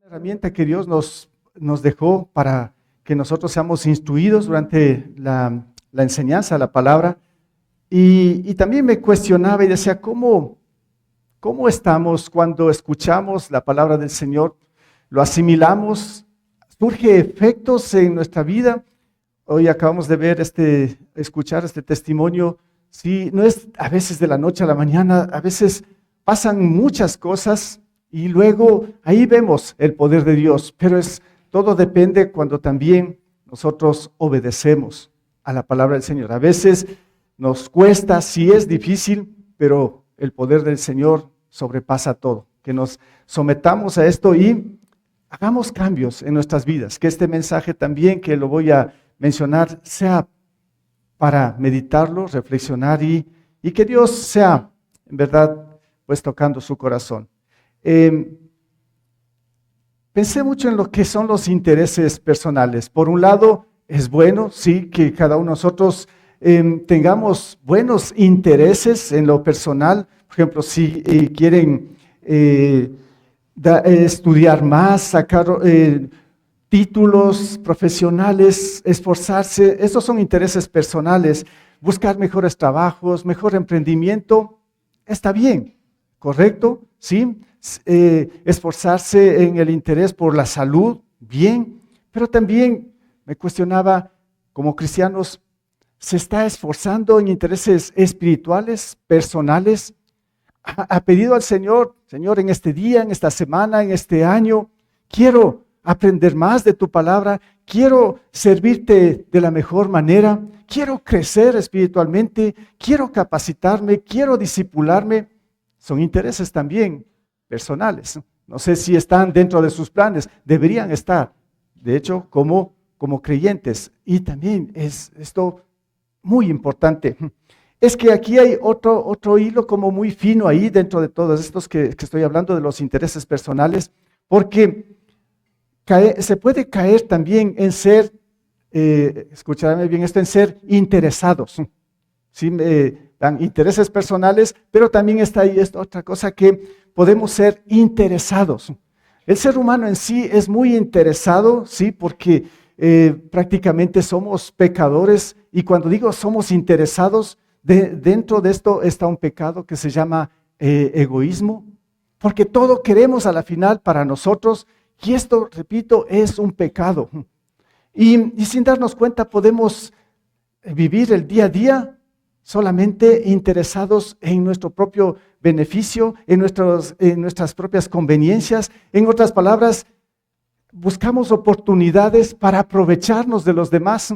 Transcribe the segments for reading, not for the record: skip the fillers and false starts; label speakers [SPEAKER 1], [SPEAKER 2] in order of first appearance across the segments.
[SPEAKER 1] Herramienta que Dios nos dejó para que nosotros seamos instruidos durante la enseñanza de la palabra. Y también me cuestionaba y decía, ¿cómo estamos cuando escuchamos la palabra del Señor? ¿Lo asimilamos? ¿Surge efectos en nuestra vida? Hoy acabamos de escuchar este testimonio. Sí, no es a veces de la noche a la mañana, a veces pasan muchas cosas y luego ahí vemos el poder de Dios, pero todo depende cuando también nosotros obedecemos a la palabra del Señor. A veces nos cuesta, sí es difícil, pero el poder del Señor sobrepasa todo. Que nos sometamos a esto y hagamos cambios en nuestras vidas. Que este mensaje también, que lo voy a mencionar, sea para meditarlo, reflexionar y que Dios sea, en verdad, pues tocando su corazón. Pensé mucho en lo que son los intereses personales. Por un lado, es bueno, sí, que cada uno de nosotros tengamos buenos intereses en lo personal. Por ejemplo, si quieren estudiar más, sacar títulos profesionales, esforzarse, estos son intereses personales. Buscar mejores trabajos, mejor emprendimiento, está bien, ¿correcto? Sí. Esforzarse en el interés por la salud, bien, pero también me cuestionaba, como cristianos, ¿se está esforzando en intereses espirituales, personales? ¿Ha pedido al Señor, Señor, en este día, en esta semana, en este año, quiero aprender más de tu palabra, quiero servirte de la mejor manera, quiero crecer espiritualmente, quiero capacitarme, quiero discipularme? Son intereses también personales. No sé si están dentro de sus planes, deberían estar, de hecho, como creyentes. Y también es esto muy importante. Es que aquí hay otro hilo como muy fino ahí dentro de todos estos que estoy hablando de los intereses personales, porque se puede caer también en ser, escúchame bien esto, en ser interesados. ¿Sí? Dan intereses personales, pero también está ahí esta otra cosa, que podemos ser interesados. El ser humano en sí es muy interesado, ¿sí? Porque prácticamente somos pecadores, y cuando digo somos interesados, dentro de esto está un pecado que se llama egoísmo, porque todo queremos a la final para nosotros, y esto, repito, es un pecado. Y sin darnos cuenta podemos vivir el día a día solamente interesados en nuestro propio beneficio, en nuestras propias conveniencias. En otras palabras, buscamos oportunidades para aprovecharnos de los demás.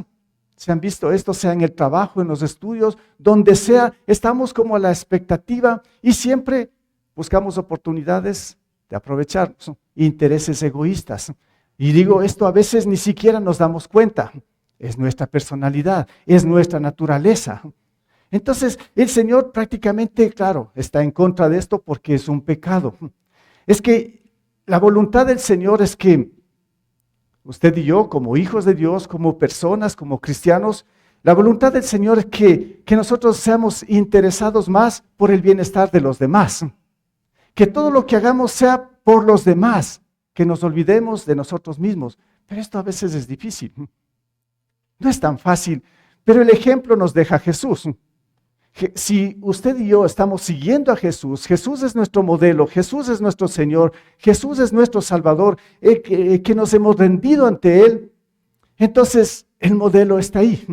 [SPEAKER 1] ¿Se han visto esto? Sea en el trabajo, en los estudios, donde sea, estamos como a la expectativa y siempre buscamos oportunidades de aprovecharnos, intereses egoístas. Y digo, esto a veces ni siquiera nos damos cuenta. Es nuestra personalidad, es nuestra naturaleza. Entonces, el Señor prácticamente, claro, está en contra de esto porque es un pecado. Es que la voluntad del Señor es que usted y yo, como hijos de Dios, como personas, como cristianos, la voluntad del Señor es que nosotros seamos interesados más por el bienestar de los demás. Que todo lo que hagamos sea por los demás, que nos olvidemos de nosotros mismos. Pero esto a veces es difícil. No es tan fácil, pero el ejemplo nos deja Jesús. Si usted y yo estamos siguiendo a Jesús, Jesús es nuestro modelo, Jesús es nuestro Señor, Jesús es nuestro Salvador, que nos hemos rendido ante Él, entonces el modelo está ahí.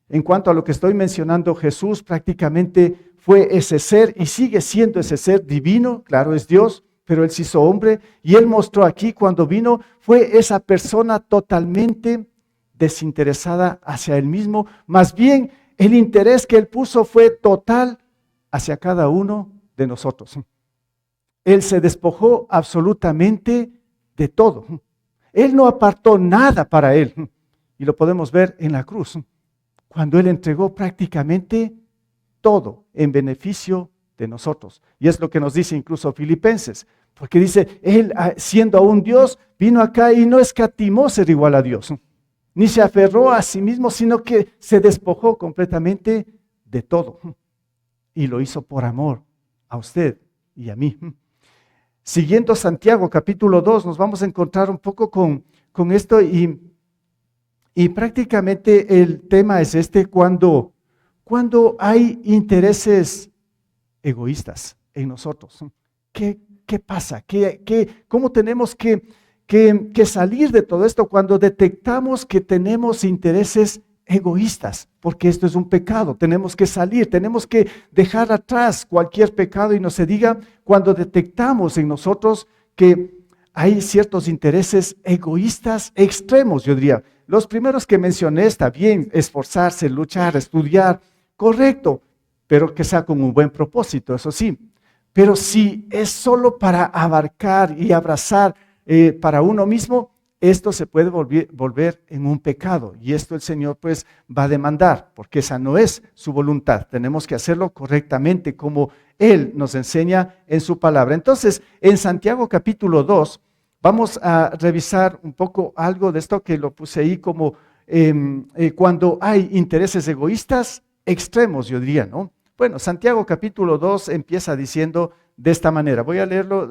[SPEAKER 1] En cuanto a lo que estoy mencionando, Jesús prácticamente fue ese ser y sigue siendo ese ser divino, claro, es Dios, pero Él se hizo hombre y Él mostró aquí cuando vino, fue esa persona totalmente desinteresada hacia Él mismo, más bien el interés que Él puso fue total hacia cada uno de nosotros. Él se despojó absolutamente de todo. Él no apartó nada para Él. Y lo podemos ver en la cruz, cuando Él entregó prácticamente todo en beneficio de nosotros. Y es lo que nos dice incluso Filipenses, porque dice, Él siendo aún Dios, vino acá y no escatimó ser igual a Dios. Ni se aferró a sí mismo, sino que se despojó completamente de todo. Y lo hizo por amor a usted y a mí. siguiendo Santiago capítulo 2, nos vamos a encontrar un poco con esto y prácticamente el tema es cuando hay intereses egoístas en nosotros. ¿Qué pasa? ¿Cómo tenemos que salir de todo esto cuando detectamos que tenemos intereses egoístas? Porque esto es un pecado, tenemos que salir, tenemos que dejar atrás cualquier pecado y no se diga cuando detectamos en nosotros que hay ciertos intereses egoístas extremos, yo diría. Los primeros que mencioné, está bien, esforzarse, luchar, estudiar, correcto, pero que sea con un buen propósito, eso sí. Pero si es solo para abarcar y abrazar para uno mismo, esto se puede volver en un pecado. Y esto el Señor pues va a demandar, porque esa no es su voluntad. Tenemos que hacerlo correctamente, como Él nos enseña en su palabra. Entonces, en Santiago capítulo 2, vamos a revisar un poco algo de esto que lo puse ahí como cuando hay intereses egoístas extremos, yo diría, ¿no? Bueno, Santiago capítulo 2 empieza diciendo de esta manera. Voy a leerlo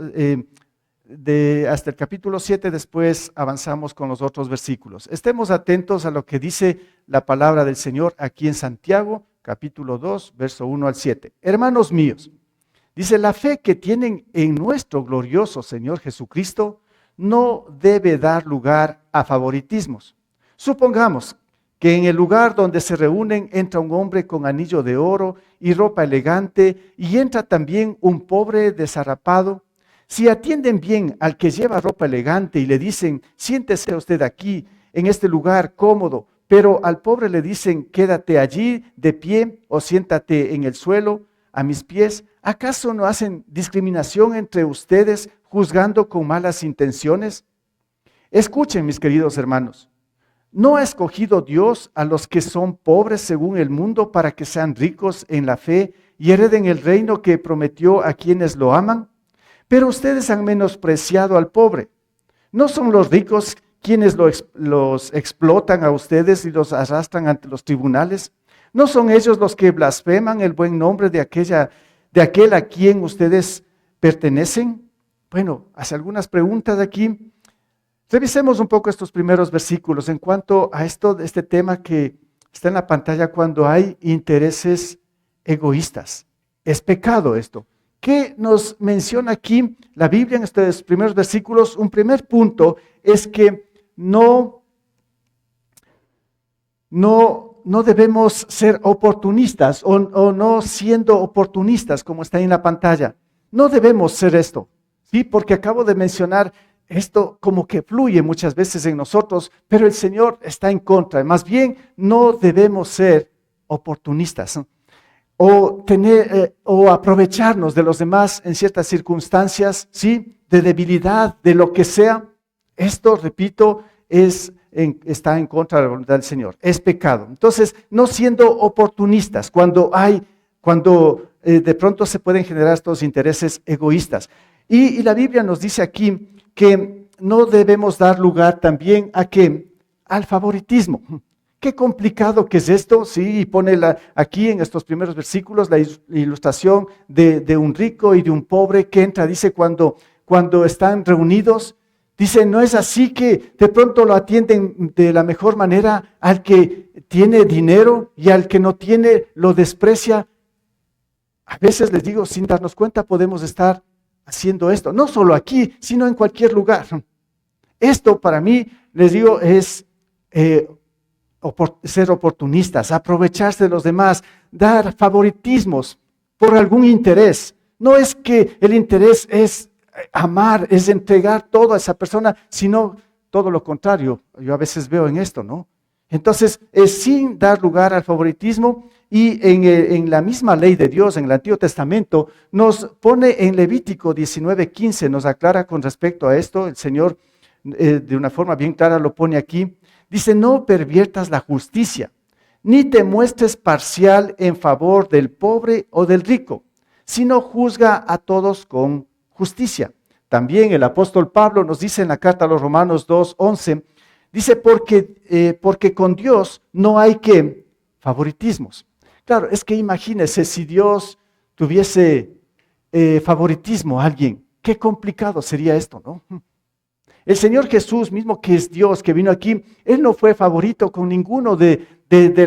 [SPEAKER 1] hasta el capítulo 7, después avanzamos con los otros versículos. Estemos atentos a lo que dice la palabra del Señor aquí en Santiago, capítulo 2, verso 1 al 7. Hermanos míos, dice, la fe que tienen en nuestro glorioso Señor Jesucristo no debe dar lugar a favoritismos. Supongamos que en el lugar donde se reúnen entra un hombre con anillo de oro y ropa elegante, y entra también un pobre desarrapado. Si atienden bien al que lleva ropa elegante y le dicen, siéntese usted aquí, en este lugar cómodo, pero al pobre le dicen, quédate allí de pie o siéntate en el suelo a mis pies, ¿acaso no hacen discriminación entre ustedes juzgando con malas intenciones? Escuchen, mis queridos hermanos. ¿No ha escogido Dios a los que son pobres según el mundo para que sean ricos en la fe y hereden el reino que prometió a quienes lo aman? Pero ustedes han menospreciado al pobre. ¿No son los ricos quienes los explotan a ustedes y los arrastran ante los tribunales? ¿No son ellos los que blasfeman el buen nombre de aquel a quien ustedes pertenecen? Bueno, hace algunas preguntas aquí. Revisemos un poco estos primeros versículos en cuanto a este tema que está en la pantalla, cuando hay intereses egoístas. Es pecado esto. ¿Qué nos menciona aquí la Biblia en estos primeros versículos? Un primer punto es que no debemos ser oportunistas o no siendo oportunistas, como está ahí en la pantalla. No debemos ser esto, ¿sí? Porque acabo de mencionar esto como que fluye muchas veces en nosotros, pero el Señor está en contra. Más bien, no debemos ser oportunistas, ¿no? O aprovecharnos de los demás en ciertas circunstancias, ¿sí? De debilidad, de lo que sea. Esto, repito, está en contra de la voluntad del Señor. Es pecado. Entonces, no siendo oportunistas cuando de pronto se pueden generar estos intereses egoístas. Y la Biblia nos dice aquí que no debemos dar lugar también al favoritismo. Qué complicado que es esto, sí, y pone aquí en estos primeros versículos la ilustración de un rico y de un pobre que entra, dice, cuando están reunidos, dice, no es así que de pronto lo atienden de la mejor manera al que tiene dinero y al que no tiene lo desprecia. A veces les digo, sin darnos cuenta podemos estar haciendo esto, no solo aquí, sino en cualquier lugar. Esto para mí, les digo, es ser oportunistas, aprovecharse de los demás, dar favoritismos por algún interés. No es que el interés es amar, es entregar todo a esa persona, sino todo lo contrario. Yo a veces veo en esto, ¿no? Entonces, es sin dar lugar al favoritismo. Y en la misma ley de Dios, en el Antiguo Testamento, nos pone en Levítico 19:15, nos aclara con respecto a esto. El Señor de una forma bien clara lo pone aquí. Dice, no perviertas la justicia, ni te muestres parcial en favor del pobre o del rico, sino juzga a todos con justicia. También el apóstol Pablo nos dice en la carta a los Romanos 2:11, dice, porque con Dios no hay favoritismos. Claro, es que imagínese si Dios tuviese favoritismo a alguien. qué complicado sería esto, ¿no? El Señor Jesús mismo, que es Dios, que vino aquí, Él no fue favorito con ninguno de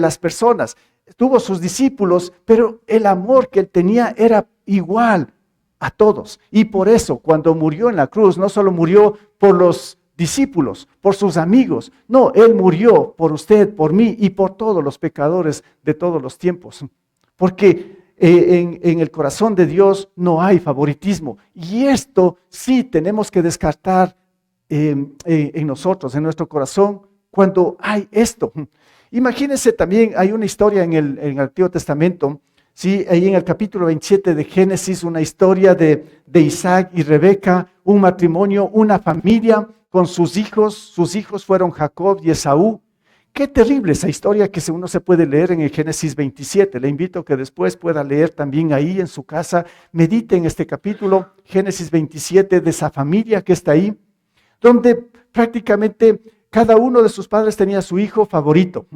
[SPEAKER 1] las personas. Tuvo sus discípulos, pero el amor que Él tenía era igual a todos. Y por eso, cuando murió en la cruz, no solo murió por los discípulos, por sus amigos. No, Él murió por usted, por mí y por todos los pecadores de todos los tiempos. Porque en el corazón de Dios no hay favoritismo. Y esto sí tenemos que descartar en nosotros, en nuestro corazón, cuando hay esto. Imagínense también, hay una historia en el Antiguo Testamento, ¿sí? Ahí en el capítulo 27 de Génesis, una historia de Isaac y Rebeca, un matrimonio, una familia con sus hijos fueron Jacob y Esaú. Qué terrible esa historia que uno se puede leer en el Génesis 27. Le invito a que después pueda leer también ahí en su casa, medite en este capítulo, Génesis 27, de esa familia que está ahí, donde prácticamente cada uno de sus padres tenía su hijo favorito.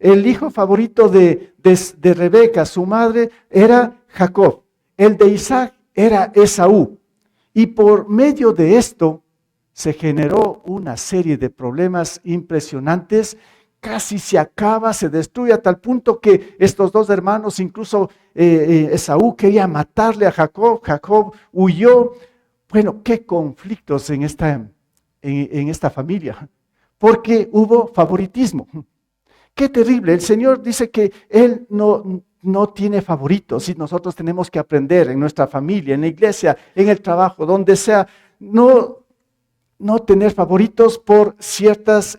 [SPEAKER 1] El hijo favorito de Rebeca, su madre, era Jacob. El de Isaac era Esaú. Y por medio de esto se generó una serie de problemas impresionantes. Casi se acaba, se destruye a tal punto que estos dos hermanos, incluso Esaú quería matarle a Jacob. Jacob huyó. Bueno, qué conflictos en esta familia, porque hubo favoritismo. Qué terrible. El Señor dice que Él no tiene favoritos y nosotros tenemos que aprender en nuestra familia, en la iglesia, en el trabajo, donde sea, no tener favoritos por ciertos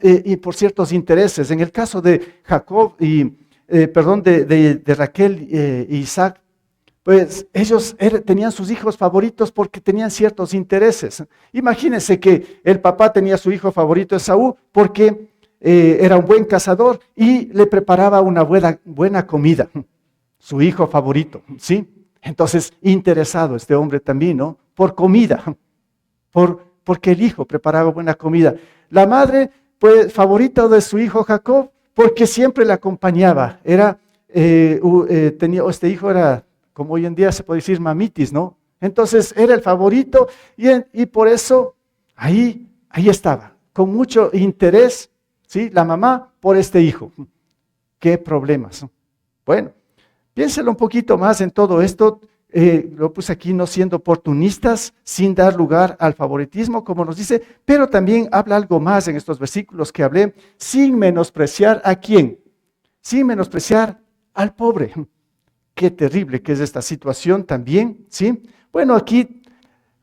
[SPEAKER 1] intereses. En el caso de Jacob de Raquel e Isaac, pues ellos tenían sus hijos favoritos porque tenían ciertos intereses. Imagínense que el papá tenía su hijo favorito Esaú porque era un buen cazador y le preparaba una buena comida, su hijo favorito, ¿sí? Entonces, interesado este hombre también, ¿no? Por comida, porque el hijo preparaba buena comida. La madre, pues, favorita de su hijo Jacob, porque siempre le acompañaba. Este hijo era, como hoy en día se puede decir, mamitis, ¿no? Entonces, era el favorito y por eso ahí estaba, con mucho interés, ¿sí? La mamá por este hijo. ¿Qué problemas? Bueno, piénselo un poquito más en todo esto. Lo puse aquí, no siendo oportunistas, sin dar lugar al favoritismo, como nos dice, pero también habla algo más en estos versículos que hablé, sin menospreciar ¿a quién? Sin menospreciar al pobre. Qué terrible que es esta situación también, ¿sí? Bueno, aquí,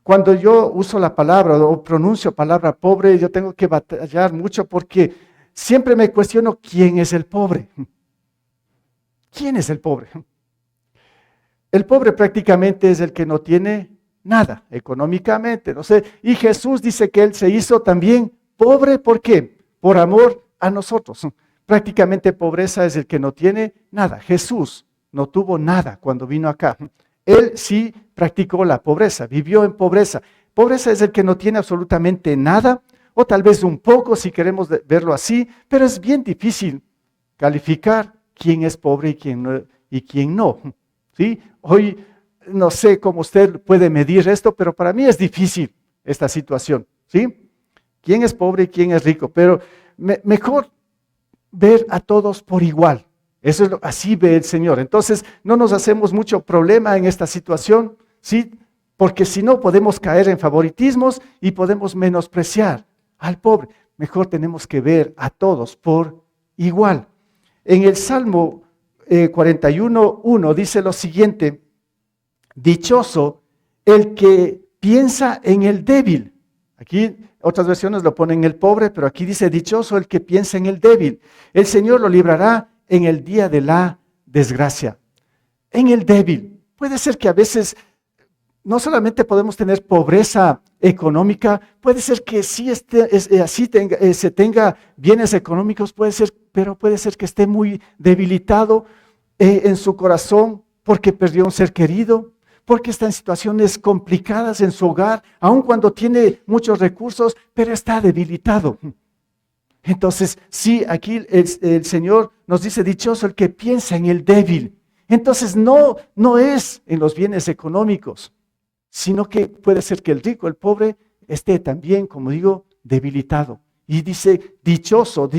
[SPEAKER 1] cuando yo uso la palabra o pronuncio palabra pobre, yo tengo que batallar mucho porque siempre me cuestiono quién es el pobre. ¿Quién es el pobre? El pobre prácticamente es el que no tiene nada económicamente, no sé. Y Jesús dice que Él se hizo también pobre, ¿por qué? Por amor a nosotros. Prácticamente pobreza es el que no tiene nada. Jesús no tuvo nada cuando vino acá. Él sí practicó la pobreza, vivió en pobreza. Pobreza es el que no tiene absolutamente nada, o tal vez un poco si queremos verlo así, pero es bien difícil calificar quién es pobre y quién no. ¿Sí? Hoy no sé cómo usted puede medir esto, pero para mí es difícil esta situación. ¿Sí? ¿Quién es pobre y quién es rico? Pero mejor ver a todos por igual. Así ve el Señor. Entonces, no nos hacemos mucho problema en esta situación, ¿sí? Porque si no, podemos caer en favoritismos y podemos menospreciar al pobre. Mejor tenemos que ver a todos por igual. En el Salmo 41:1 dice lo siguiente: dichoso el que piensa en el débil. Aquí otras versiones lo ponen en el pobre, pero aquí dice dichoso el que piensa en el débil. El Señor lo librará en el día de la desgracia. En el débil. Puede ser que a veces no solamente podemos tener pobreza económica, puede ser que sí se tenga bienes económicos, puede ser, pero puede ser que esté muy debilitado en su corazón porque perdió un ser querido, porque está en situaciones complicadas en su hogar, aun cuando tiene muchos recursos, pero está debilitado. Entonces, sí, aquí el Señor nos dice, dichoso el que piensa en el débil. Entonces, no es en los bienes económicos. sino que puede ser que el rico, el pobre, esté también, como digo, debilitado. Y dice, dichoso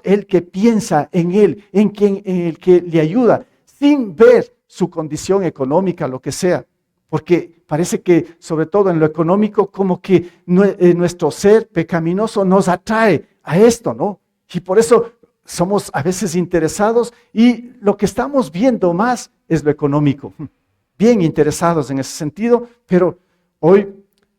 [SPEAKER 1] el que piensa en él, en el que le ayuda, sin ver su condición económica, lo que sea. Porque parece que, sobre todo en lo económico, como que nuestro ser pecaminoso nos atrae a esto, ¿no? Y por eso somos a veces interesados y lo que estamos viendo más es lo económico. Bien interesados en ese sentido, pero hoy,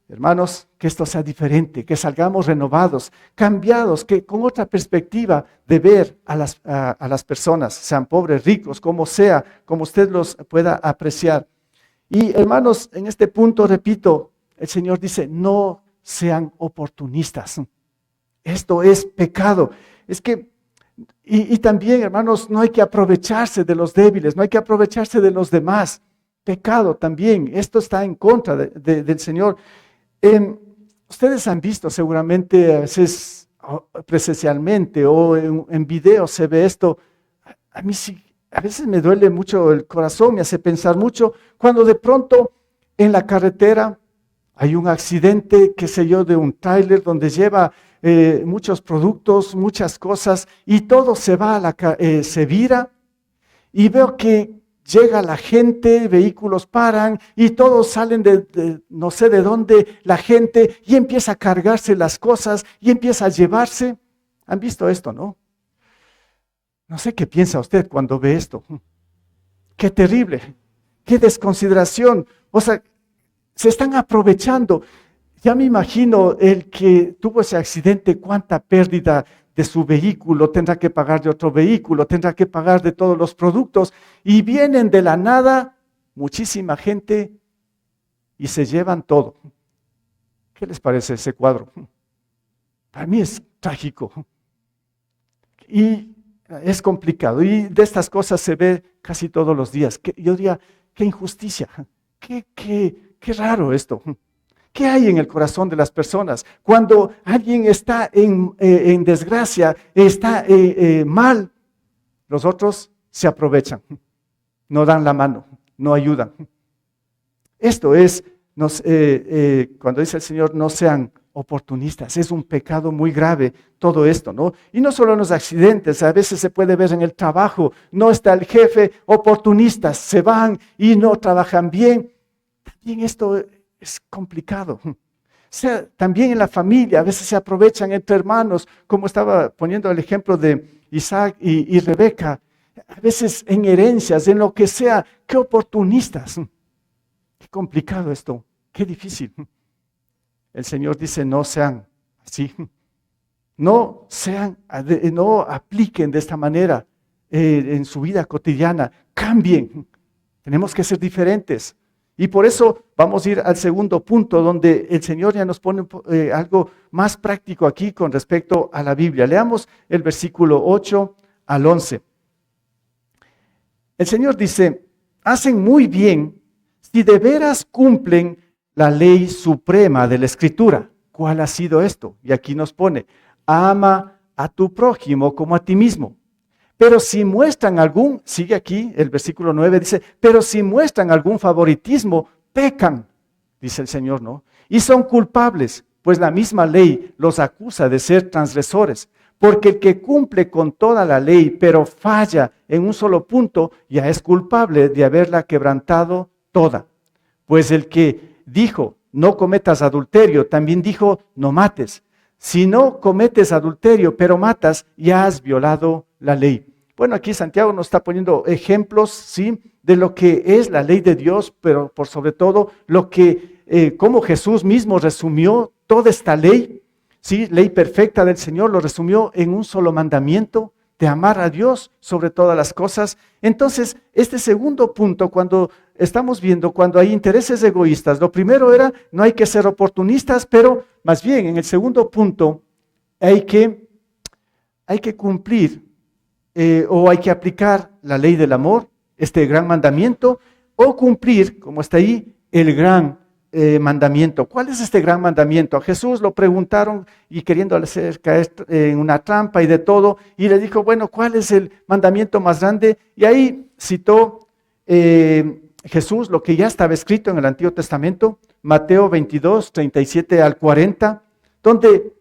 [SPEAKER 1] hermanos, que esto sea diferente, que salgamos renovados, cambiados, que con otra perspectiva de ver a las personas, sean pobres, ricos, como sea, como usted los pueda apreciar. Y hermanos, en este punto, repito, el Señor dice, no sean oportunistas. Esto es pecado. Es que, y también, hermanos, no hay que aprovecharse de los débiles, no hay que aprovecharse de los demás. Pecado también, esto está en contra del Señor. Ustedes han visto seguramente a veces presencialmente o en video se ve esto. A mí sí, a veces me duele mucho el corazón, me hace pensar mucho cuando de pronto en la carretera hay un accidente, qué sé yo, de un tráiler donde lleva muchos productos, muchas cosas y todo se va se vira y veo que llega la gente, vehículos paran y todos salen de no sé de dónde la gente y empieza a cargarse las cosas y empieza a llevarse. ¿Han visto esto, no? No sé qué piensa usted cuando ve esto. Qué terrible, qué desconsideración. O sea, se están aprovechando. Ya me imagino el que tuvo ese accidente, cuánta pérdida de su vehículo, tendrá que pagar de otro vehículo, tendrá que pagar de todos los productos y vienen de la nada muchísima gente y se llevan todo. ¿Qué les parece ese cuadro? Para mí es trágico y es complicado y de estas cosas se ve casi todos los días. Yo diría, qué injusticia, qué raro esto. ¿Qué hay en el corazón de las personas? Cuando alguien está en desgracia, está mal, los otros se aprovechan, no dan la mano, no ayudan. Esto es, cuando dice el Señor, no sean oportunistas, es un pecado muy grave todo esto, ¿no? Y no solo en los accidentes, a veces se puede ver en el trabajo, no está el jefe, oportunistas, se van y no trabajan bien. También esto es complicado. O sea, también en la familia, a veces se aprovechan entre hermanos, como estaba poniendo el ejemplo de Isaac y Rebeca, a veces en herencias, en lo que sea, qué oportunistas. Qué complicado esto, qué difícil. El Señor dice, no sean así, no apliquen de esta manera en su vida cotidiana, cambien, tenemos que ser diferentes. Y por eso vamos a ir al segundo punto donde el Señor ya nos pone algo más práctico aquí con respecto a la Biblia. Leamos el versículo 8 al 11. El Señor dice, hacen muy bien si de veras cumplen la ley suprema de la Escritura. ¿Cuál ha sido esto? Y aquí nos pone, ama a tu prójimo como a ti mismo. Pero si muestran sigue aquí el versículo 9, dice, pero si muestran algún favoritismo, pecan, dice el Señor, ¿no? Y son culpables, pues la misma ley los acusa de ser transgresores. Porque el que cumple con toda la ley, pero falla en un solo punto, ya es culpable de haberla quebrantado toda. Pues el que dijo, no cometas adulterio, también dijo, no mates. Si no cometes adulterio, pero matas, ya has violado la ley. Bueno, aquí Santiago nos está poniendo ejemplos, ¿sí?, de lo que es la ley de Dios, pero por sobre todo cómo Jesús mismo resumió toda esta ley, ¿sí?, ley perfecta del Señor, lo resumió en un solo mandamiento, de amar a Dios sobre todas las cosas. Entonces, este segundo punto, cuando estamos viendo, cuando hay intereses egoístas, lo primero era, no hay que ser oportunistas, pero más bien en el segundo punto, hay que cumplir o hay que aplicar la ley del amor, este gran mandamiento, o cumplir, como está ahí, el gran mandamiento. ¿Cuál es este gran mandamiento? A Jesús lo preguntaron y queriendo hacer caer en una trampa y de todo, y le dijo, bueno, ¿cuál es el mandamiento más grande? Y ahí citó Jesús lo que ya estaba escrito en el Antiguo Testamento, Mateo 22, 37 al 40, donde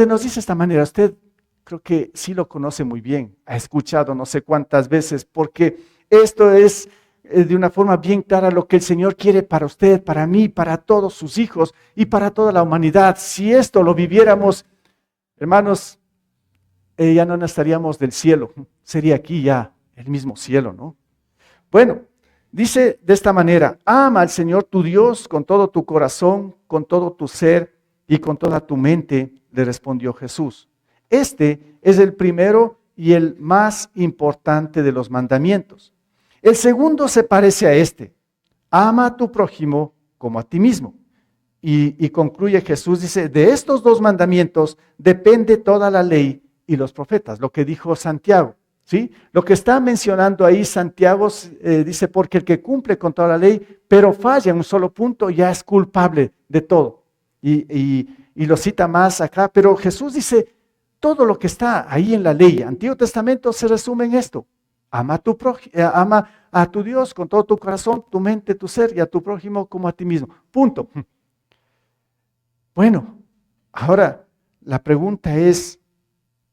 [SPEAKER 1] nos dice de esta manera. Usted creo que sí lo conoce muy bien, ha escuchado no sé cuántas veces, porque esto es de una forma bien clara lo que el Señor quiere para usted, para mí, para todos sus hijos y para toda la humanidad. Si esto lo viviéramos, hermanos, ya no estaríamos del cielo, sería aquí ya el mismo cielo, ¿no? Bueno, dice de esta manera: ama al Señor tu Dios con todo tu corazón, con todo tu ser y con toda tu mente, le respondió Jesús. Este es el primero y el más importante de los mandamientos. El segundo se parece a este: ama a tu prójimo como a ti mismo. Y concluye Jesús, dice: de estos dos mandamientos depende toda la ley y los profetas, lo que dijo Santiago. ¿Sí? Lo que está mencionando ahí Santiago dice: porque el que cumple con toda la ley, pero falla en un solo punto, ya es culpable de todo. Y lo cita más acá, pero Jesús dice: todo lo que está ahí en la ley, Antiguo Testamento, se resume en esto: ama a tu Dios con todo tu corazón, tu mente, tu ser, y a tu prójimo como a ti mismo. Punto. Bueno, ahora la pregunta es: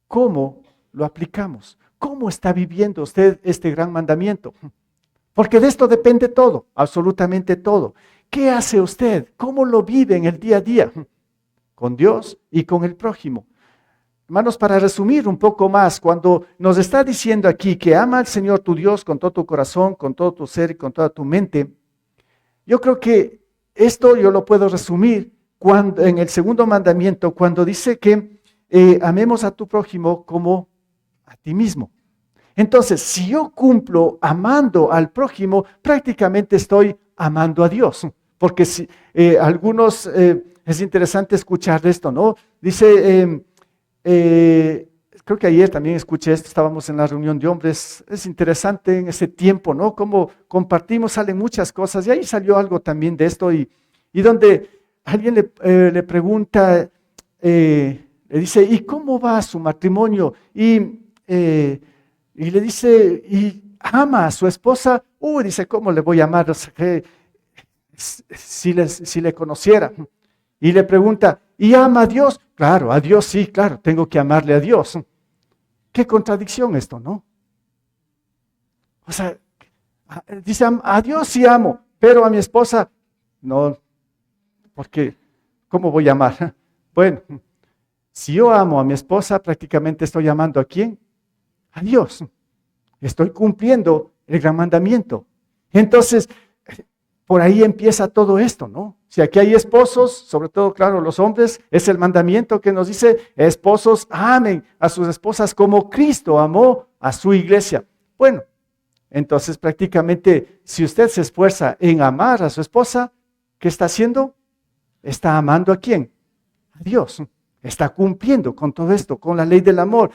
[SPEAKER 1] ¿cómo lo aplicamos? ¿Cómo está viviendo usted este gran mandamiento? Porque de esto depende todo, absolutamente todo. ¿Qué hace usted? ¿Cómo lo vive en el día a día? Con Dios y con el prójimo. Hermanos, para resumir un poco más, cuando nos está diciendo aquí que ama al Señor tu Dios con todo tu corazón, con todo tu ser y con toda tu mente, yo creo que esto yo lo puedo resumir en el segundo mandamiento, cuando dice que amemos a tu prójimo como a ti mismo. Entonces, si yo cumplo amando al prójimo, prácticamente estoy amando a Dios. Porque si algunos, es interesante escuchar esto, ¿no? Dice, creo que ayer también escuché esto, estábamos en la reunión de hombres, es interesante en ese tiempo, ¿no? Como compartimos, salen muchas cosas, y ahí salió algo también de esto, y donde alguien le pregunta, le dice: ¿y cómo va su matrimonio? Y le dice: ¿y ama a su esposa? Dice: ¿cómo le voy a amar? O sea, si le conociera. Y le pregunta: ¿y ama a Dios? Claro, a Dios sí, claro, tengo que amarle a Dios. Qué contradicción esto, ¿no? O sea, dice: a Dios sí amo, pero a mi esposa no, porque ¿cómo voy a amar? Bueno, si yo amo a mi esposa, prácticamente estoy amando ¿a quién? A Dios. Estoy cumpliendo el gran mandamiento. Entonces, por ahí empieza todo esto, ¿no? Si aquí hay esposos, sobre todo, claro, los hombres, es el mandamiento que nos dice: esposos, amen a sus esposas como Cristo amó a su iglesia. Bueno, entonces prácticamente, si usted se esfuerza en amar a su esposa, ¿qué está haciendo? ¿Está amando a quién? A Dios. Está cumpliendo con todo esto, con la ley del amor.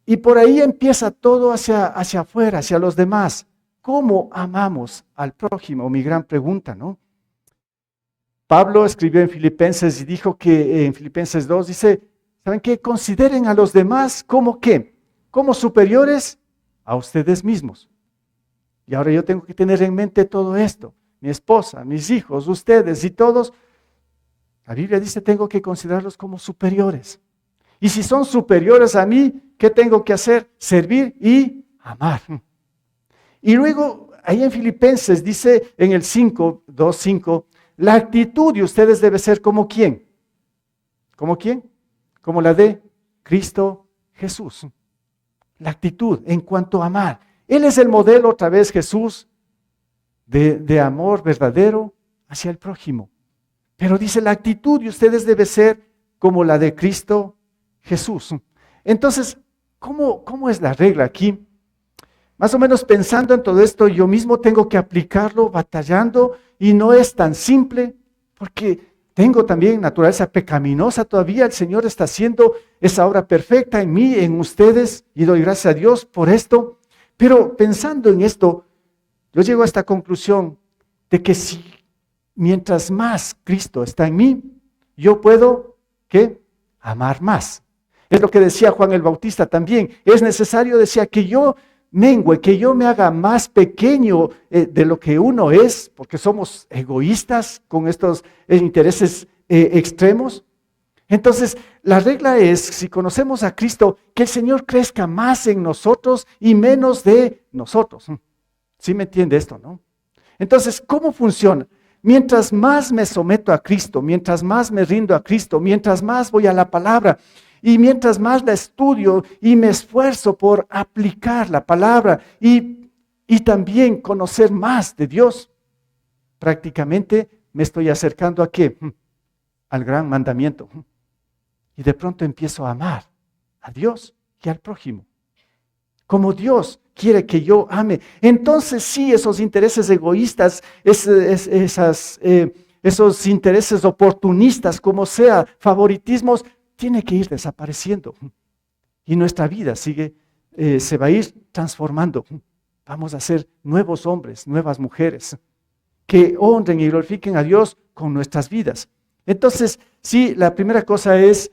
[SPEAKER 1] Y por ahí empieza todo hacia afuera, hacia los demás. ¿Cómo amamos al prójimo? Mi gran pregunta, ¿no? Pablo escribió en Filipenses y dijo que en Filipenses 2 dice: ¿saben qué? Consideren a los demás como ¿qué? Como superiores a ustedes mismos. Y ahora yo tengo que tener en mente todo esto. Mi esposa, mis hijos, ustedes y todos. La Biblia dice: tengo que considerarlos como superiores. Y si son superiores a mí, ¿qué tengo que hacer? Servir y amar. Y luego, ahí en Filipenses dice en el 2:5, la actitud de ustedes debe ser como ¿quién? ¿Como quién? Como la de Cristo Jesús. La actitud en cuanto a amar. Él es el modelo, otra vez Jesús, de amor verdadero hacia el prójimo. Pero dice: la actitud de ustedes debe ser como la de Cristo Jesús. Entonces, ¿cómo es la regla aquí? Más o menos pensando en todo esto, yo mismo tengo que aplicarlo, batallando, y no es tan simple, porque tengo también naturaleza pecaminosa todavía. El Señor está haciendo esa obra perfecta en mí, en ustedes, y doy gracias a Dios por esto. Pero pensando en esto, yo llego a esta conclusión de que si mientras más Cristo está en mí, yo puedo, ¿qué? Amar más. Es lo que decía Juan el Bautista también. Es necesario, decía, que yo mengue, que yo me haga más pequeño de lo que uno es, porque somos egoístas con estos intereses extremos. Entonces, la regla es, si conocemos a Cristo, que el Señor crezca más en nosotros y menos de nosotros. ¿Sí me entiende esto, no? Entonces, ¿cómo funciona? Mientras más me someto a Cristo, mientras más me rindo a Cristo, mientras más voy a la palabra y mientras más la estudio y me esfuerzo por aplicar la palabra y también conocer más de Dios, prácticamente me estoy acercando ¿a qué? Al gran mandamiento. Y de pronto empiezo a amar a Dios y al prójimo, como Dios quiere que yo ame. Entonces sí, esos intereses egoístas, esos intereses oportunistas, como sea, favoritismos, tiene que ir desapareciendo. Y nuestra vida se va a ir transformando. Vamos a ser nuevos hombres, nuevas mujeres, que honren y glorifiquen a Dios con nuestras vidas. Entonces, sí, la primera cosa es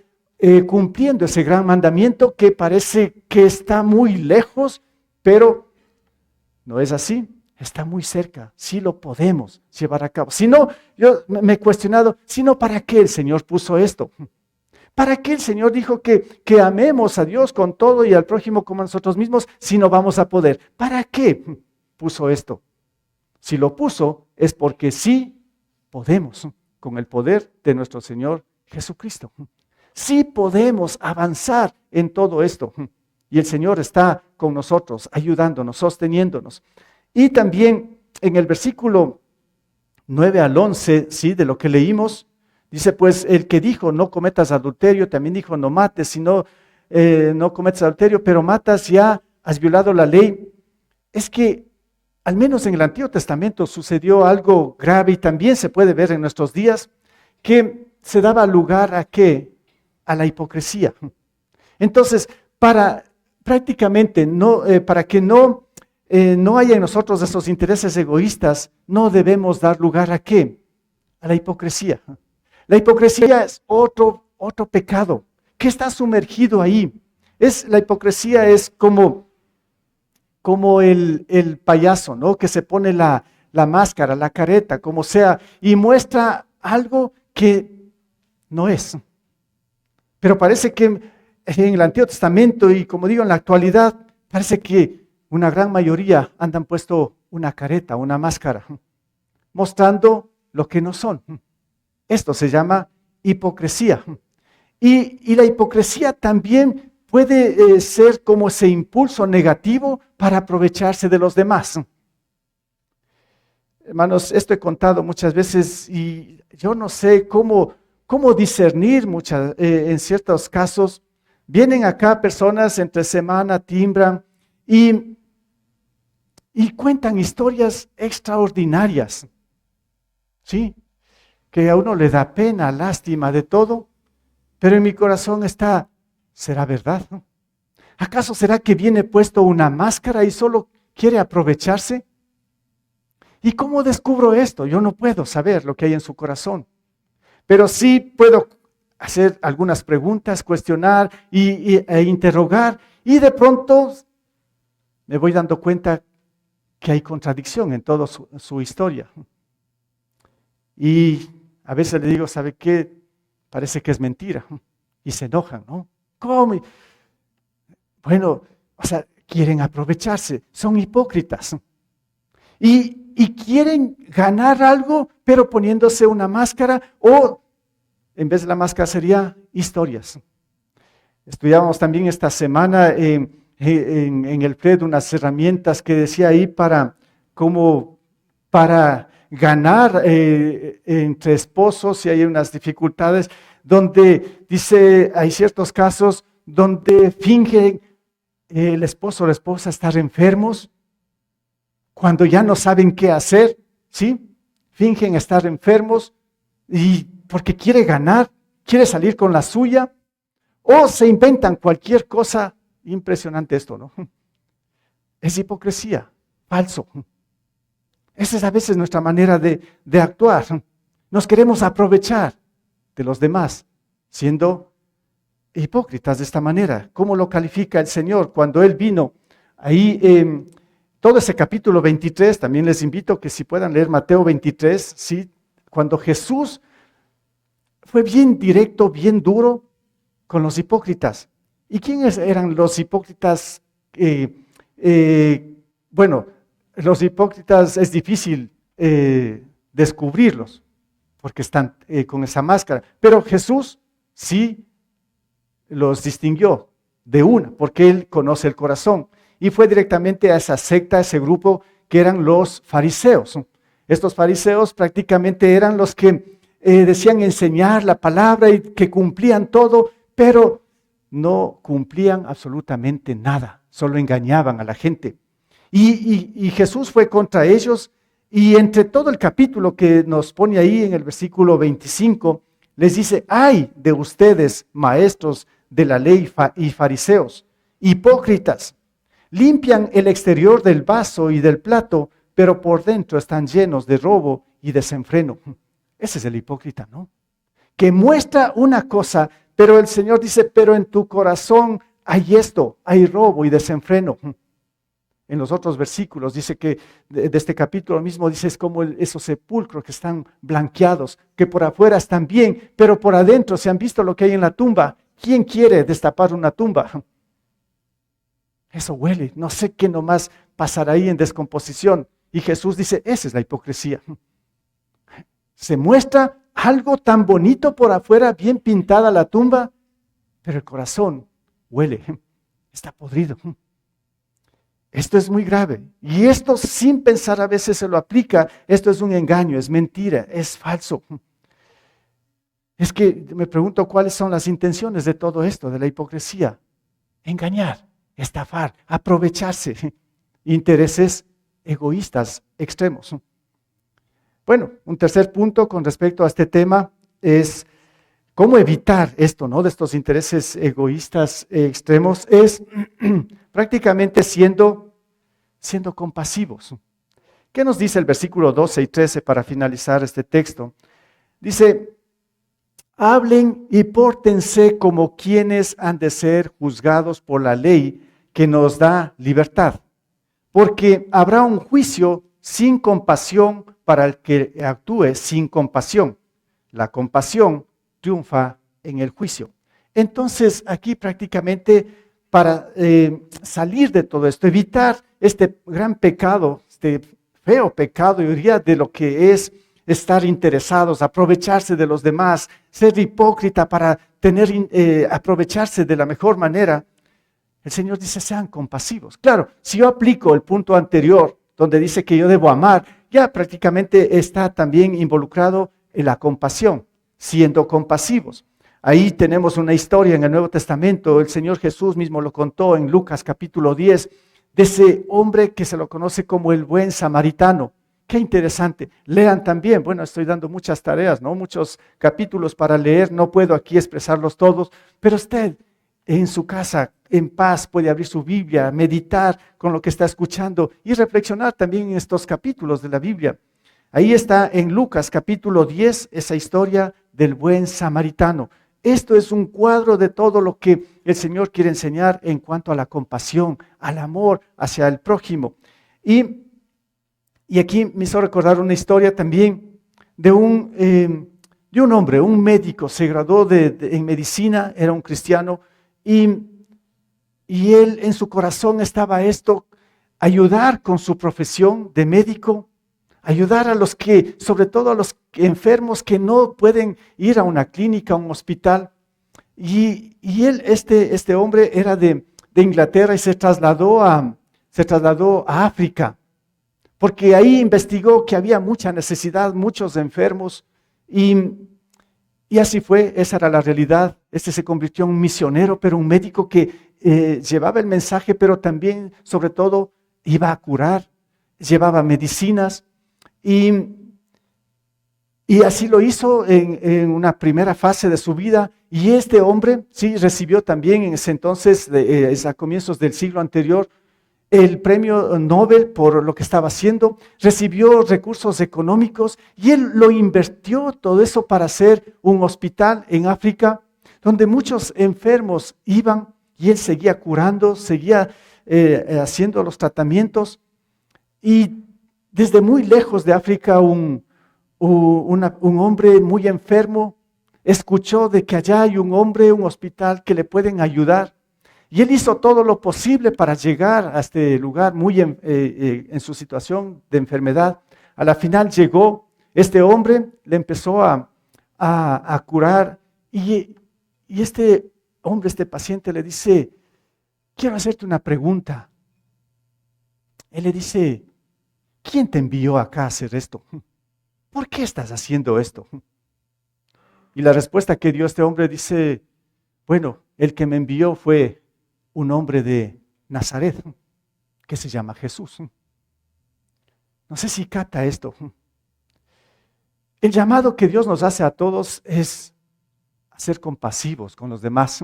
[SPEAKER 1] cumpliendo ese gran mandamiento que parece que está muy lejos, pero no es así, está muy cerca, sí lo podemos llevar a cabo. Si no, yo me he cuestionado, si no, ¿para qué el Señor puso esto? ¿Para qué el Señor dijo que amemos a Dios con todo y al prójimo como a nosotros mismos si no vamos a poder? ¿Para qué puso esto? Si lo puso es porque sí podemos, con el poder de nuestro Señor Jesucristo. Sí podemos avanzar en todo esto. Y el Señor está con nosotros, ayudándonos, sosteniéndonos. Y también en el versículo 9 al 11, ¿sí? De lo que leímos, dice, pues el que dijo, no cometas adulterio, también dijo, no mates, sino no cometas adulterio, pero matas, ya has violado la ley. Es que, al menos en el Antiguo Testamento, sucedió algo grave y también se puede ver en nuestros días, que se daba lugar ¿a qué? A la hipocresía. Entonces, prácticamente para que no haya en nosotros esos intereses egoístas, no debemos dar lugar ¿a qué? A la hipocresía. La hipocresía es otro pecado que está sumergido ahí. La hipocresía es como el payaso, ¿no? Que se pone la máscara, la careta, como sea, y muestra algo que no es. Pero parece que en el Antiguo Testamento y como digo en la actualidad, parece que una gran mayoría han puesto una careta, una máscara, mostrando lo que no son. Esto se llama hipocresía. Y la hipocresía también puede ser como ese impulso negativo para aprovecharse de los demás. Hermanos, esto he contado muchas veces y yo no sé cómo discernir en ciertos casos. Vienen acá personas entre semana, timbran y cuentan historias extraordinarias, ¿sí? Que a uno le da pena, lástima de todo, pero en mi corazón está, ¿será verdad? ¿Acaso será que viene puesto una máscara y solo quiere aprovecharse? ¿Y cómo descubro esto? Yo no puedo saber lo que hay en su corazón. Pero sí puedo hacer algunas preguntas, cuestionar e interrogar, y de pronto me voy dando cuenta que hay contradicción en toda su historia. Y a veces le digo, ¿sabe qué? Parece que es mentira. Y se enojan, ¿no? ¿Cómo? Bueno, o sea, quieren aprovecharse, son hipócritas. Y quieren ganar algo, pero poniéndose una máscara, o en vez de la máscara sería historias. Estudiábamos también esta semana en el FRED unas herramientas que decía ahí para ganar entre esposos, si hay unas dificultades, donde dice, hay ciertos casos donde fingen el esposo o la esposa estar enfermos, cuando ya no saben qué hacer, ¿sí? Fingen estar enfermos y porque quiere ganar, quiere salir con la suya, o se inventan cualquier cosa. Impresionante esto, ¿no? Es hipocresía, falso. Esa es a veces nuestra manera de actuar. Nos queremos aprovechar de los demás, siendo hipócritas de esta manera. ¿Cómo lo califica el Señor cuando Él vino Ahí, todo ese capítulo 23, también les invito que si puedan leer Mateo 23, ¿sí? Cuando Jesús fue bien directo, bien duro con los hipócritas. ¿Y quiénes eran los hipócritas? Bueno, los hipócritas es difícil descubrirlos, porque están con esa máscara. Pero Jesús sí los distinguió de una, porque Él conoce el corazón. Y fue directamente a esa secta, a ese grupo que eran los fariseos. Estos fariseos prácticamente eran los que decían enseñar la palabra y que cumplían todo, pero no cumplían absolutamente nada, solo engañaban a la gente. Y Jesús fue contra ellos, y entre todo el capítulo que nos pone ahí en el versículo 25, les dice: ay de ustedes, maestros de la ley y fariseos, hipócritas, limpian el exterior del vaso y del plato, pero por dentro están llenos de robo y desenfreno. Ese es el hipócrita, ¿no? Que muestra una cosa, pero el Señor dice: pero en tu corazón hay esto, hay robo y desenfreno. En los otros versículos dice que de este capítulo mismo dice: es como esos sepulcros que están blanqueados, que por afuera están bien, pero por adentro se han visto lo que hay en la tumba. ¿Quién quiere destapar una tumba? Eso huele, no sé qué nomás pasará ahí en descomposición. Y Jesús dice: esa es la hipocresía. Se muestra algo tan bonito por afuera, bien pintada la tumba, pero el corazón huele, está podrido. Esto es muy grave. Y esto sin pensar a veces se lo aplica. Esto es un engaño, es mentira, es falso. Es que me pregunto cuáles son las intenciones de todo esto, de la hipocresía. Engañar, estafar, aprovecharse. Intereses egoístas extremos. Bueno, un tercer punto con respecto a este tema es cómo evitar esto, ¿no? De estos intereses egoístas extremos, es prácticamente siendo compasivos. ¿Qué nos dice el versículo 12 y 13 para finalizar este texto? Dice: hablen y pórtense como quienes han de ser juzgados por la ley que nos da libertad, porque habrá un juicio sin compasión para el que actúe sin compasión. La compasión triunfa en el juicio. Entonces, aquí prácticamente para salir de todo esto, evitar este gran pecado, este feo pecado, yo diría, de lo que es estar interesados, aprovecharse de los demás, ser hipócrita para aprovecharse de la mejor manera. El Señor dice: sean compasivos. Claro, si yo aplico el punto anterior, donde dice que yo debo amar, ya prácticamente está también involucrado en la compasión, siendo compasivos. Ahí tenemos una historia en el Nuevo Testamento, el Señor Jesús mismo lo contó en Lucas capítulo 10, de ese hombre que se lo conoce como el buen samaritano. Qué interesante. Lean también, bueno, estoy dando muchas tareas, ¿no? Muchos capítulos para leer, no puedo aquí expresarlos todos, pero usted en su casa, en paz, puede abrir su Biblia, meditar con lo que está escuchando y reflexionar también en estos capítulos de la Biblia. Ahí está en Lucas capítulo 10 esa historia del buen samaritano. Esto es un cuadro de todo lo que el Señor quiere enseñar en cuanto a la compasión, al amor hacia el prójimo. Y aquí me hizo recordar una historia también de un hombre, un médico, se graduó en medicina, era un cristiano, y él en su corazón estaba esto: ayudar con su profesión de médico, ayudar a los que, sobre todo a los enfermos que no pueden ir a una clínica, a un hospital. Y él, este hombre era de Inglaterra y se trasladó a África, porque ahí investigó que había mucha necesidad, muchos enfermos, y así fue, esa era la realidad. Se convirtió en un misionero, pero un médico que llevaba el mensaje, pero también, sobre todo, iba a curar, llevaba medicinas, y así lo hizo en una primera fase de su vida. Y este hombre, sí, recibió también en ese entonces, a comienzos del siglo anterior, el premio Nobel por lo que estaba haciendo, recibió recursos económicos y él lo invirtió todo eso para hacer un hospital en África, donde muchos enfermos iban y él seguía curando, seguía haciendo los tratamientos. Y desde muy lejos de África, un hombre muy enfermo escuchó de que allá hay un hospital que le pueden ayudar. Y él hizo todo lo posible para llegar a este lugar muy en su situación de enfermedad. A la final llegó, este hombre le empezó a curar y este hombre, este paciente le dice, quiero hacerte una pregunta. Él le dice, ¿quién te envió acá a hacer esto? ¿Por qué estás haciendo esto? Y la respuesta que dio este hombre dice, bueno, el que me envió fue un hombre de Nazaret, que se llama Jesús. No sé si capta esto. El llamado que Dios nos hace a todos es a ser compasivos con los demás.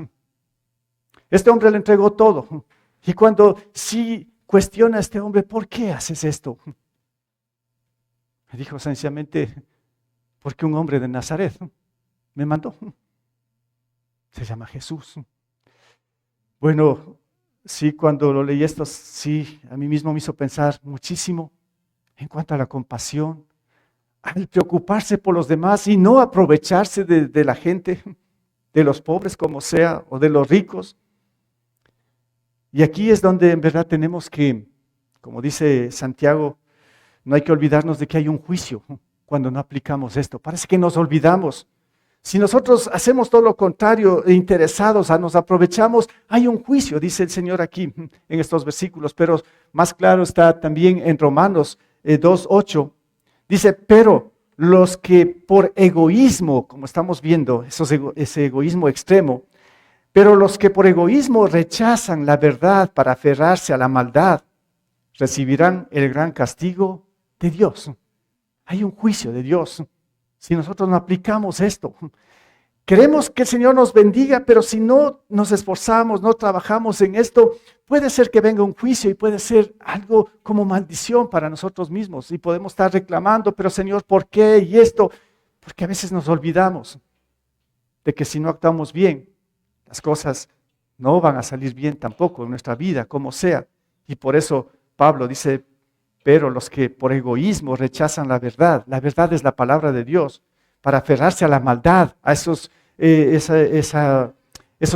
[SPEAKER 1] Este hombre le entregó todo. Y cuando sí cuestiona a este hombre, ¿por qué haces esto? Me dijo sencillamente, porque un hombre de Nazaret me mandó. Se llama Jesús. Bueno, sí, cuando lo leí esto, sí, a mí mismo me hizo pensar muchísimo en cuanto a la compasión, al preocuparse por los demás y no aprovecharse de la gente, de los pobres como sea, o de los ricos. Y aquí es donde en verdad tenemos que, como dice Santiago, no hay que olvidarnos de que hay un juicio cuando no aplicamos esto. Parece que nos olvidamos. Si nosotros hacemos todo lo contrario, interesados, nos aprovechamos, hay un juicio, dice el Señor aquí en estos versículos, pero más claro está también en Romanos 2:8. Dice, pero los que por egoísmo, como estamos viendo, ese egoísmo extremo, pero los que por egoísmo rechazan la verdad para aferrarse a la maldad, recibirán el gran castigo de Dios. Hay un juicio de Dios. Si nosotros no aplicamos esto, queremos que el Señor nos bendiga, pero si no nos esforzamos, no trabajamos en esto, puede ser que venga un juicio y puede ser algo como maldición para nosotros mismos. Y podemos estar reclamando, pero Señor, ¿por qué? Y esto, porque a veces nos olvidamos de que si no actuamos bien, las cosas no van a salir bien tampoco en nuestra vida, como sea. Y por eso Pablo dice, pero los que por egoísmo rechazan la verdad es la palabra de Dios, para aferrarse a la maldad, a esos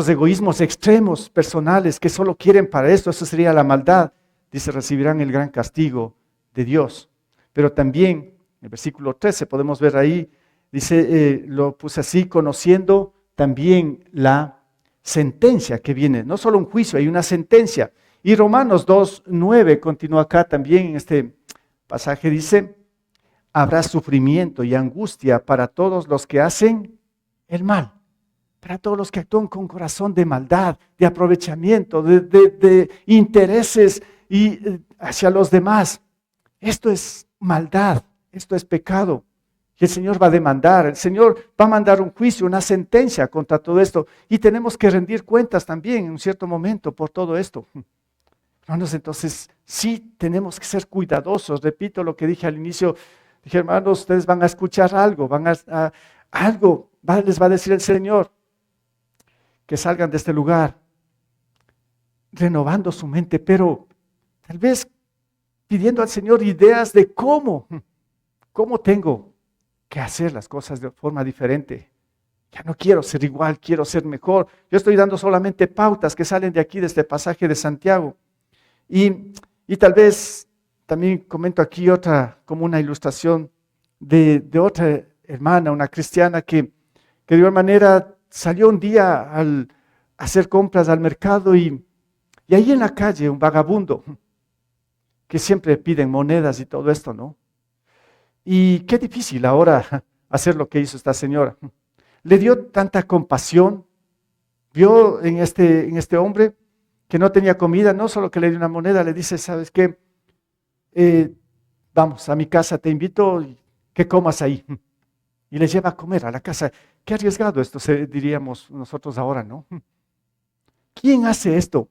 [SPEAKER 1] egoísmos extremos personales que solo quieren para esto, eso sería la maldad, dice, recibirán el gran castigo de Dios. Pero también, en el versículo 13, podemos ver ahí, dice, lo puse así, conociendo también la sentencia que viene, no solo un juicio, hay una sentencia. Y Romanos 2:9 continúa acá también en este pasaje, dice, habrá sufrimiento y angustia para todos los que hacen el mal, para todos los que actúan con corazón de maldad, de aprovechamiento, de intereses y hacia los demás. Esto es maldad, esto es pecado. Y el Señor va a demandar, el Señor va a mandar un juicio, una sentencia contra todo esto. Y tenemos que rendir cuentas también en un cierto momento por todo esto. Hermanos, entonces sí tenemos que ser cuidadosos. Repito lo que dije al inicio. Dije, hermanos, ustedes van a escuchar algo, les va a decir el Señor, que salgan de este lugar renovando su mente, pero tal vez pidiendo al Señor ideas de cómo tengo que hacer las cosas de forma diferente. Ya no quiero ser igual, quiero ser mejor. Yo estoy dando solamente pautas que salen de aquí, de este pasaje de Santiago. Y tal vez también comento aquí como una ilustración de otra hermana, una cristiana que de igual manera salió un día al hacer compras al mercado y ahí en la calle un vagabundo que siempre piden monedas y todo esto, ¿no? Y qué difícil ahora hacer lo que hizo esta señora. Le dio tanta compasión, vio en este hombre que no tenía comida, no solo que le dio una moneda, le dice, ¿sabes qué? Vamos a mi casa, te invito y que comas ahí. Y le lleva a comer a la casa. Qué arriesgado esto, diríamos nosotros ahora, ¿no? ¿Quién hace esto?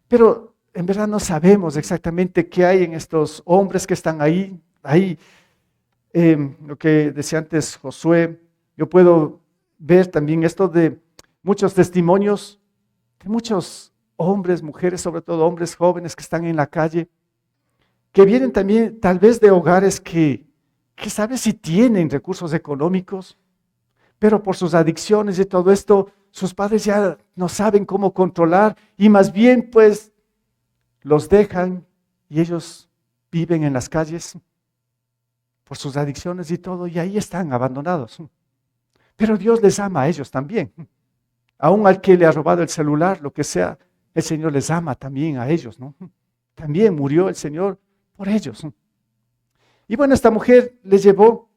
[SPEAKER 1] Pero en verdad no sabemos exactamente qué hay en estos hombres que están ahí. Lo que decía antes Josué, yo puedo ver también esto de muchos testimonios de muchos hombres, mujeres, sobre todo hombres jóvenes que están en la calle, que vienen también tal vez de hogares que saben si tienen recursos económicos, pero por sus adicciones y todo esto, sus padres ya no saben cómo controlar y más bien pues los dejan y ellos viven en las calles por sus adicciones y todo, y ahí están abandonados. Pero Dios les ama a ellos también. Aún al que le ha robado el celular, lo que sea, el Señor les ama también a ellos, ¿no? También murió el Señor por ellos. Y bueno, esta mujer les llevó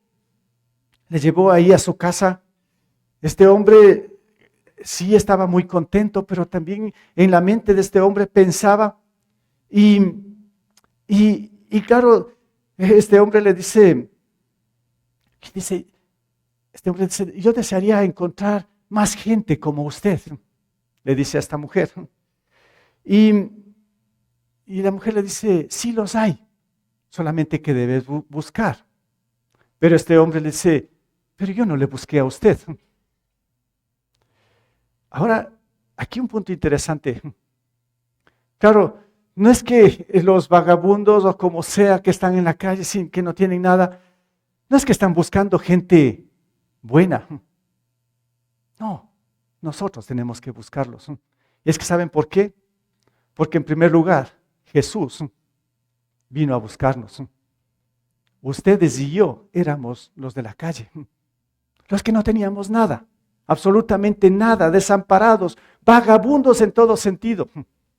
[SPEAKER 1] ahí a su casa. Este hombre sí estaba muy contento, pero también en la mente de este hombre pensaba, y claro, este hombre le dice, yo desearía encontrar más gente como usted, le dice a esta mujer. Y la mujer le dice, sí los hay, solamente que debes buscar. Pero este hombre le dice, pero yo no le busqué a usted. Ahora, aquí un punto interesante. Claro, no es que los vagabundos o como sea que están en la calle sin que no tienen nada, no es que están buscando gente buena. No, nosotros tenemos que buscarlos. Y es que ¿saben por qué? Porque en primer lugar, Jesús vino a buscarnos. Ustedes y yo éramos los de la calle, los que no teníamos nada, absolutamente nada, desamparados, vagabundos en todo sentido,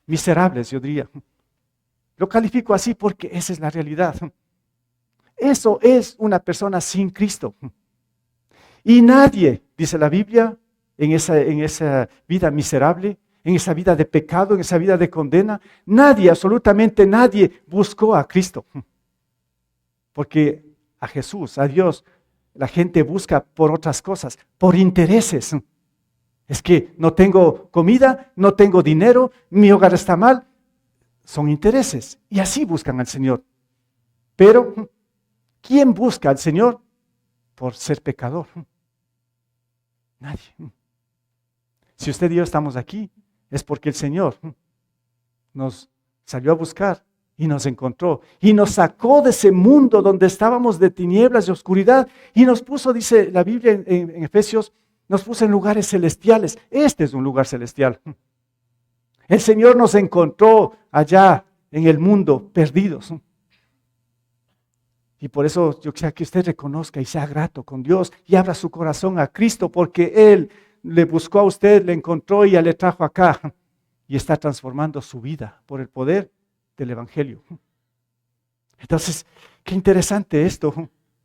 [SPEAKER 1] miserables, yo diría. Lo califico así porque esa es la realidad. Eso es una persona sin Cristo. Y nadie, dice la Biblia, en esa vida miserable, en esa vida de pecado, en esa vida de condena, nadie, absolutamente nadie buscó a Cristo. Porque a Jesús, a Dios, la gente busca por otras cosas, por intereses. Es que no tengo comida, no tengo dinero, mi hogar está mal. Son intereses. Y así buscan al Señor. Pero, ¿quién busca al Señor? Por ser pecador. Nadie. Si usted y yo estamos aquí, es porque el Señor nos salió a buscar y nos encontró y nos sacó de ese mundo donde estábamos de tinieblas y oscuridad y nos puso, dice la Biblia en Efesios, nos puso en lugares celestiales. Este es un lugar celestial. El Señor nos encontró allá en el mundo perdidos. Y por eso yo quisiera que usted reconozca y sea grato con Dios y abra su corazón a Cristo, porque Él le buscó a usted, le encontró y ya le trajo acá y está transformando su vida por el poder del Evangelio. Entonces, qué interesante esto.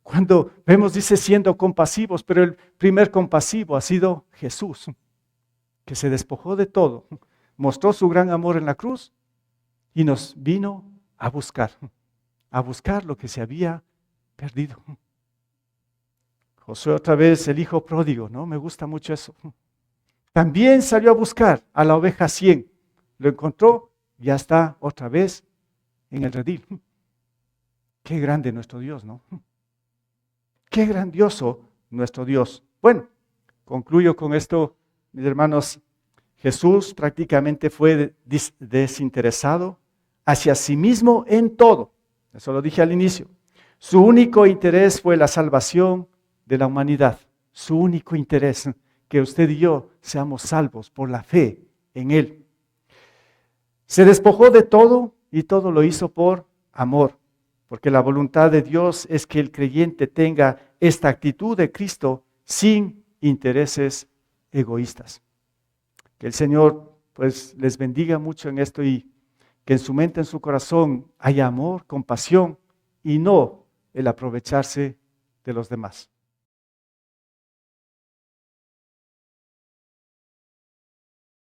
[SPEAKER 1] Cuando vemos, dice, siendo compasivos, pero el primer compasivo ha sido Jesús, que se despojó de todo, mostró su gran amor en la cruz y nos vino a buscar lo que se había perdido. Josué otra vez, el hijo pródigo, ¿no? Me gusta mucho eso. También salió a buscar a la oveja 100. Lo encontró, ya está otra vez en el redil. Qué grande nuestro Dios, ¿no? Qué grandioso nuestro Dios. Bueno, concluyo con esto, mis hermanos. Jesús prácticamente fue desinteresado hacia sí mismo en todo. Eso lo dije al inicio. Su único interés fue la salvación de la humanidad. Su único interés, que usted y yo seamos salvos por la fe en Él. Se despojó de todo y todo lo hizo por amor. Porque la voluntad de Dios es que el creyente tenga esta actitud de Cristo sin intereses egoístas. Que el Señor pues les bendiga mucho en esto y que en su mente, en su corazón haya amor, compasión y no el aprovecharse de los demás.